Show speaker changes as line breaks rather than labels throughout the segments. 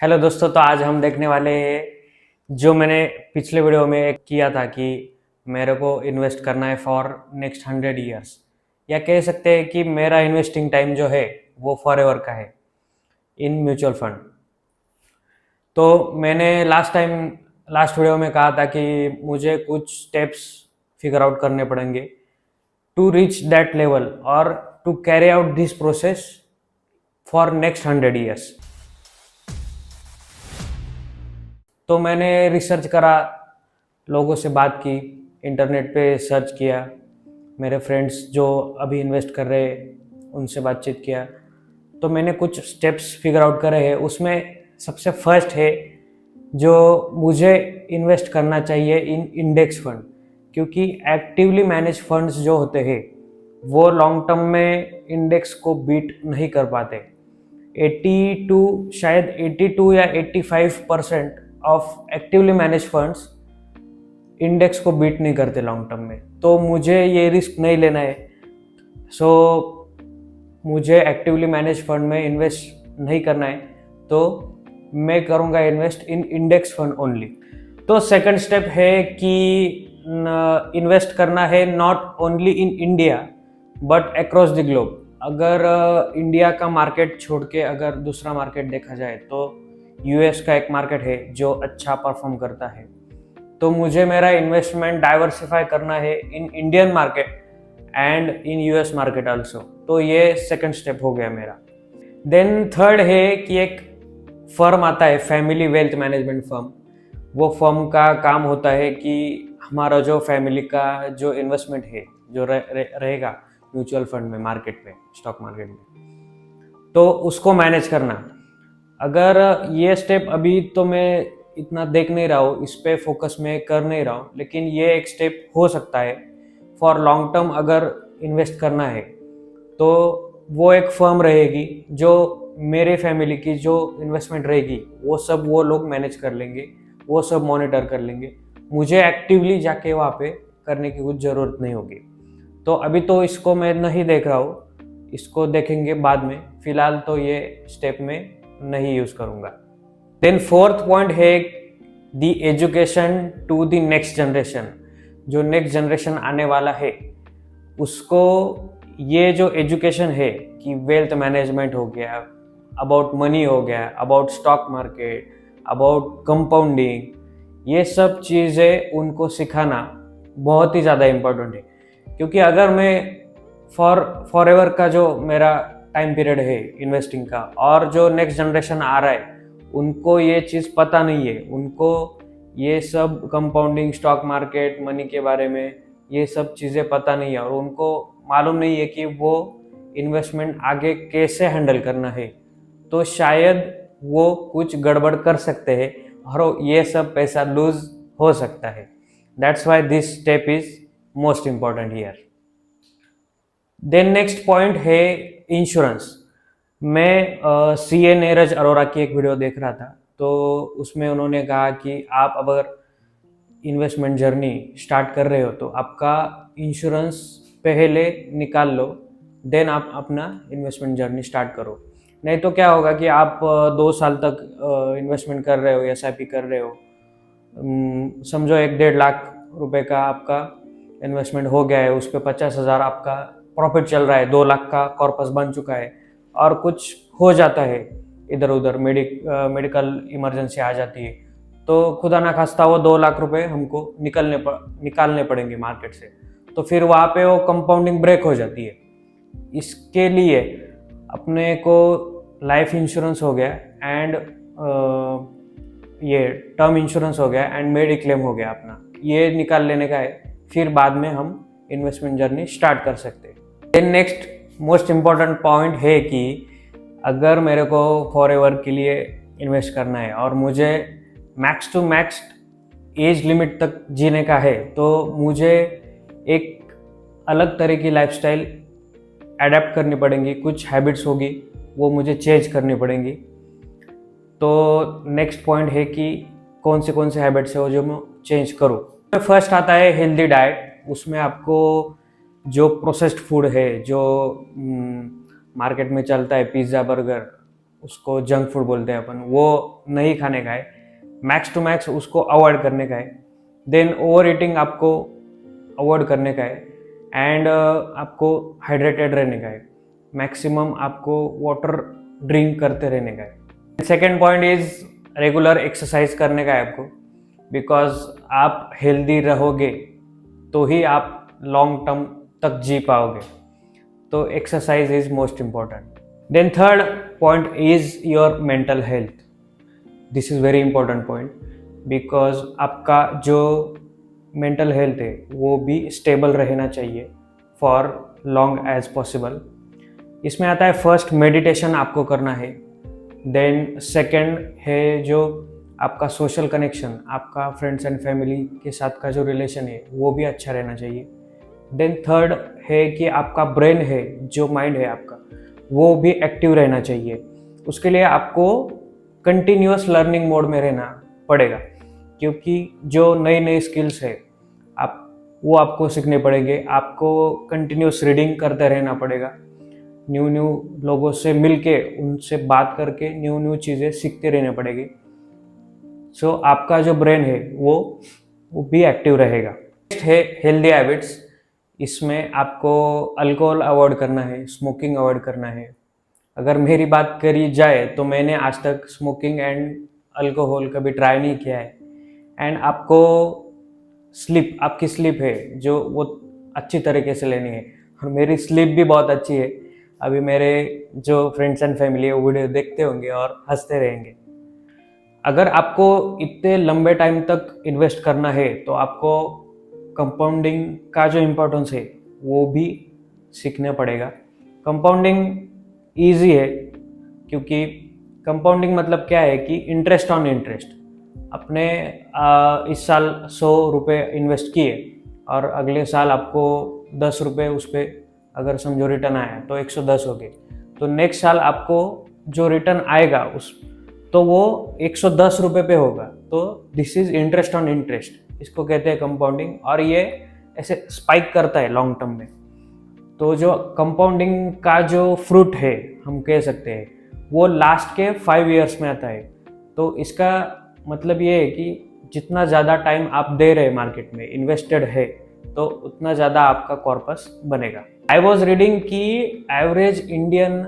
Hello दोस्तों, तो आज हम देखने वाले हैं जो मैंने पिछले वीडियो में किया था कि मेरे को इन्वेस्ट करना है फॉर नेक्स्ट 100 ईयर्स, या कह सकते हैं कि मेरा इन्वेस्टिंग टाइम जो है वो फॉर एवर का है इन म्यूचुअल फंड। तो मैंने लास्ट वीडियो में कहा था कि मुझे कुछ स्टेप्स फिगर आउट करने पड़ेंगे टू रीच दैट लेवल और to carry out this process for next 100 years. तो मैंने रिसर्च करा, लोगों से बात की, इंटरनेट पे सर्च किया, मेरे फ्रेंड्स जो अभी इन्वेस्ट कर रहे उनसे बातचीत किया। तो मैंने कुछ स्टेप्स फिगर आउट करे हैं। उसमें सबसे फर्स्ट है जो मुझे इन्वेस्ट करना चाहिए इन इंडेक्स फंड, क्योंकि एक्टिवली मैनेज फंड्स जो होते हैं वो लॉन्ग टर्म में इंडेक्स को बीट नहीं कर पाते। 82 शायद 82 या 85% of actively manage funds index को बीट नहीं करते लॉन्ग टर्म में। तो मुझे ये रिस्क नहीं लेना है। सो मुझे एक्टिवली मैनेज फंड में इन्वेस्ट नहीं करना है, तो मैं करूँगा invest in index fund only. तो सेकंड स्टेप है कि इन्वेस्ट करना है not only in India but across the globe. अगर इंडिया का मार्केट छोड़ के अगर दूसरा मार्केट देखा जाए तो यूएस का एक मार्केट है जो अच्छा परफॉर्म करता है। तो मुझे मेरा इन्वेस्टमेंट डाइवर्सिफाई करना है in Indian market and in US market also. तो ये सेकंड स्टेप हो गया मेरा। देन थर्ड है कि एक फर्म आता है, फैमिली वेल्थ मैनेजमेंट फर्म। वो फर्म का काम होता है कि हमारा जो फैमिली का जो इन्वेस्टमेंट है जो रहेगा म्यूचुअल फंड में, मार्केट में, स्टॉक मार्केट में, तो उसको मैनेज करना। अगर ये स्टेप अभी तो मैं इतना देख नहीं रहा हूँ, इस पे फोकस में कर नहीं रहा हूँ, लेकिन ये एक स्टेप हो सकता है फॉर लॉन्ग टर्म। अगर इन्वेस्ट करना है तो वो एक फर्म रहेगी जो मेरे फैमिली की जो इन्वेस्टमेंट रहेगी वो सब वो लोग मैनेज कर लेंगे, वो सब मॉनिटर कर लेंगे। मुझे एक्टिवली जाके वहाँ पे करने की कुछ ज़रूरत नहीं होगी। तो अभी तो इसको मैं नहीं देख रहा हूँ, इसको देखेंगे बाद में। फिलहाल तो ये स्टेप में नहीं यूज करूंगा। देन फोर्थ पॉइंट है the education to the next generation. जो नेक्स्ट जनरेशन आने वाला है उसको ये जो एजुकेशन है कि वेल्थ मैनेजमेंट हो गया, अबाउट मनी हो गया, about stock market, about compounding, ये सब चीज़ें उनको सिखाना बहुत ही ज़्यादा इम्पोर्टेंट है। क्योंकि अगर मैं फॉर एवर का जो मेरा टाइम पीरियड है इन्वेस्टिंग का, और जो नेक्स्ट जनरेशन आ रहा है उनको ये चीज़ पता नहीं है, उनको ये सब कंपाउंडिंग, स्टॉक मार्केट, मनी के बारे में ये सब चीज़ें पता नहीं है, और उनको मालूम नहीं है कि वो इन्वेस्टमेंट आगे कैसे हैंडल करना है, तो शायद वो कुछ गड़बड़ कर सकते हैं और ये सब पैसा लूज हो सकता है। That's why this step is most important here. Then next point है इंश्योरेंस। मैं सीए नीरज अरोरा की एक वीडियो देख रहा था, तो उसमें उन्होंने कहा कि आप अगर इन्वेस्टमेंट जर्नी स्टार्ट कर रहे हो तो आपका इंश्योरेंस पहले निकाल लो, देन आप अपना इन्वेस्टमेंट जर्नी स्टार्ट करो। नहीं तो क्या होगा कि आप 2 साल तक इन्वेस्टमेंट कर रहे हो, एसआईपी कर रहे हो, समझो 1-1.5 लाख रुपए का आपका इन्वेस्टमेंट हो गया है, उस पर 50,000 आपका प्रॉफिट चल रहा है, 2 लाख का कॉर्पस बन चुका है, और कुछ हो जाता है इधर उधर, मेडिकल इमरजेंसी आ जाती है, तो खुदा ना खास्ता वो 2 लाख रुपए हमको निकालने पड़ेंगे मार्केट से। तो फिर वहाँ पे वो कंपाउंडिंग ब्रेक हो जाती है। इसके लिए अपने को लाइफ इंश्योरेंस हो गया एंड ये टर्म इंश्योरेंस हो गया एंड मेडिक्लेम हो गया अपना, ये निकाल लेने का है, फिर बाद में हम इन्वेस्टमेंट जर्नी स्टार्ट कर सकते हैं। Then next most important point है कि अगर मेरे को फॉर एवर के लिए इन्वेस्ट करना है और मुझे max to max age limit तक जीने का है, तो मुझे एक अलग तरह की लाइफस्टाइल अडेप्ट करनी पड़ेंगी, कुछ हैबिट्स होगी वो मुझे चेंज करनी पड़ेंगी। तो नेक्स्ट पॉइंट है कि कौन से हैबिट्स है वो जो मैं चेंज करूँ। फर्स्ट आता है हेल्दी डाइट। उसमें आपको जो प्रोसेस्ड फूड है, जो मार्केट में चलता है, पिज़्ज़ा, बर्गर, उसको जंक फूड बोलते हैं अपन, वो नहीं खाने का है, मैक्स टू मैक्स उसको अवॉइड करने का है। देन ओवर ईटिंग आपको अवॉइड करने का है, एंड आपको हाइड्रेटेड रहने का है, मैक्सिमम आपको वाटर ड्रिंक करते रहने का है। Second point is regular exercise करने का है आपको, बिकॉज आप हेल्दी रहोगे तो ही आप लॉन्ग टर्म तक जी पाओगे। तो exercise is most important. Then third point is your mental health. This is very important point, because आपका जो मेंटल हेल्थ है वो भी स्टेबल रहना चाहिए फॉर लॉन्ग एज पॉसिबल। इसमें आता है फर्स्ट मेडिटेशन आपको करना है, देन सेकंड है जो आपका सोशल कनेक्शन, आपका फ्रेंड्स एंड फैमिली के साथ का जो रिलेशन है वो भी अच्छा रहना चाहिए। देन थर्ड है कि आपका ब्रेन है, जो माइंड है आपका, वो भी एक्टिव रहना चाहिए। उसके लिए आपको कंटिन्यूअस लर्निंग मोड में रहना पड़ेगा, क्योंकि जो नई नई स्किल्स है वो आपको सीखने पड़ेंगे। आपको कंटिन्यूअस रीडिंग करते रहना पड़ेगा, न्यू न्यू लोगों से मिलके उनसे बात करके न्यू न्यू चीज़ें सीखते रहने पड़ेगी। सो आपका जो ब्रेन है वो भी एक्टिव रहेगा। नेक्स्ट है हेल्दी हैबिट्स। इसमें आपको अल्कोहल अवॉइड करना है, स्मोकिंग अवॉइड करना है। अगर मेरी बात करी जाए तो मैंने आज तक स्मोकिंग एंड अल्कोहल कभी ट्राई नहीं किया है। एंड आपको आपकी स्लीप है जो वो अच्छी तरीके से लेनी है, और मेरी स्लीप भी बहुत अच्छी है। अभी मेरे जो फ्रेंड्स एंड फैमिली है वो वीडियो देखते होंगे और हंसते रहेंगे। अगर आपको इतने लंबे टाइम तक इन्वेस्ट करना है तो आपको कंपाउंडिंग का जो इम्पोर्टेंस है वो भी सीखना पड़ेगा। कंपाउंडिंग ईजी है, क्योंकि कंपाउंडिंग मतलब क्या है कि इंटरेस्ट ऑन इंटरेस्ट। अपने इस साल 100 रुपये इन्वेस्ट किए और अगले साल आपको 10 रुपये उस पर अगर समझो रिटर्न आया तो 110 हो गए, तो नेक्स्ट साल आपको जो रिटर्न आएगा तो वो 110 रुपये पे होगा। तो this is interest on interest, इसको कहते हैं कंपाउंडिंग, और ये ऐसे स्पाइक करता है लॉन्ग टर्म में। तो जो कंपाउंडिंग का जो फ्रूट है हम कह सकते हैं वो लास्ट के 5 ईयर्स में आता है। तो इसका मतलब ये है कि जितना ज़्यादा टाइम आप दे रहे मार्केट में, इन्वेस्टेड है, तो उतना ज़्यादा आपका कॉर्पस बनेगा। आई वॉज रीडिंग कि एवरेज इंडियन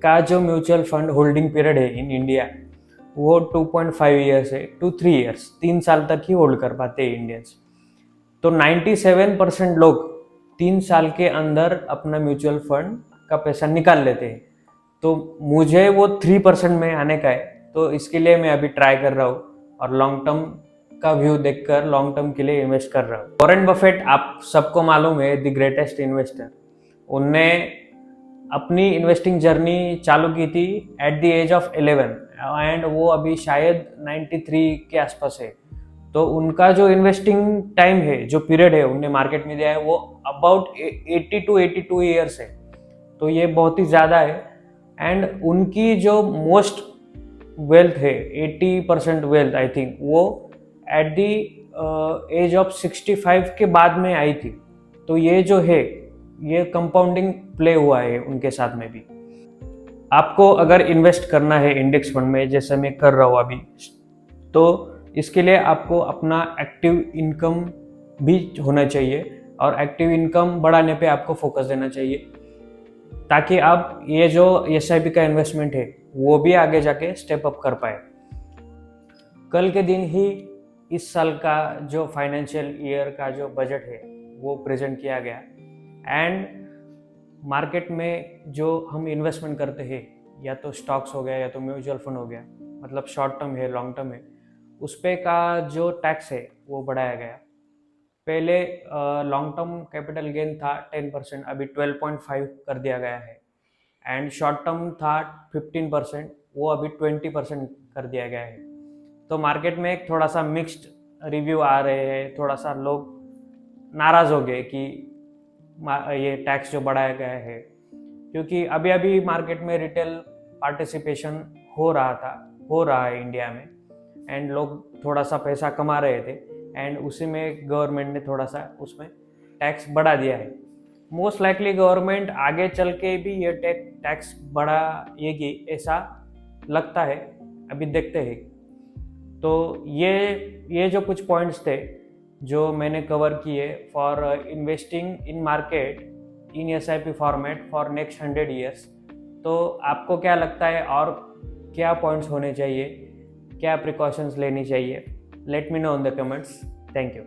का जो म्यूचुअल फंड होल्डिंग पीरियड है इन इंडिया वो 2.5 ईयर्स है, 2-3 ईयर्स, 3 साल तक ही होल्ड कर पाते हैं इंडियंस। तो 97% लोग 3 साल के अंदर अपना म्यूचुअल फंड का पैसा निकाल लेते हैं। तो मुझे वो 3% में आने का है, तो इसके लिए मैं अभी ट्राई कर रहा हूँ और लॉन्ग टर्म का व्यू देखकर लॉन्ग टर्म के लिए इन्वेस्ट कर रहा हूँ। वॉरेन बफेट आप सबको मालूम है, द ग्रेटेस्ट इन्वेस्टर। उनने अपनी इन्वेस्टिंग जर्नी चालू की थी at the age of 11, and वो अभी शायद 93 के आसपास है। तो उनका जो इन्वेस्टिंग टाइम है, जो पीरियड है उनने मार्केट में दिया है, वो अबाउट 82 ईयर्स है। तो ये बहुत ही ज़्यादा है। एंड उनकी जो मोस्ट वेल्थ है, 80% वेल्थ आई थिंक, वो एट द एज ऑफ 65 के बाद में आई थी। तो ये जो है ये कंपाउंडिंग प्ले हुआ है उनके साथ में भी। आपको अगर इन्वेस्ट करना है इंडेक्स फंड में, जैसे मैं कर रहा हूँ अभी, तो इसके लिए आपको अपना एक्टिव इनकम भी होना चाहिए, और एक्टिव इनकम बढ़ाने पे आपको फोकस देना चाहिए, ताकि आप ये जो SIP का इन्वेस्टमेंट है वो भी आगे जाके स्टेप अप कर पाए। कल के दिन ही इस साल का जो फाइनेंशियल ईयर का जो बजट है वो प्रेजेंट किया गया, एंड मार्केट में जो हम इन्वेस्टमेंट करते हैं, या तो स्टॉक्स हो गया या तो म्यूचुअल फंड हो गया, मतलब शॉर्ट टर्म है लॉन्ग टर्म है, उस पे का जो टैक्स है वो बढ़ाया गया। पहले लॉन्ग टर्म कैपिटल गेन था 10%, अभी 12.5 कर दिया गया है। एंड शॉर्ट टर्म था 15%, वो अभी 20% कर दिया गया है। तो मार्केट में एक थोड़ा सा मिक्स्ड रिव्यू आ रहे हैं, थोड़ा सा लोग नाराज़ हो गए कि ये टैक्स जो बढ़ाया गया है, क्योंकि अभी अभी मार्केट में रिटेल पार्टिसिपेशन हो रहा है इंडिया में, एंड लोग थोड़ा सा पैसा कमा रहे थे, एंड उसी में गवर्नमेंट ने थोड़ा सा उसमें टैक्स बढ़ा दिया है। मोस्ट लाइकली गवर्नमेंट आगे चल के भी ये टैक्स बढ़ाएगी, ऐसा लगता है, अभी देखते हैं। तो ये जो कुछ पॉइंट्स थे जो मैंने कवर किए for investing in market in SIP format for next 100 years. तो आपको क्या लगता है और क्या पॉइंट्स होने चाहिए, क्या प्रिकॉशंस लेनी चाहिए? Let me know in the comments. Thank you.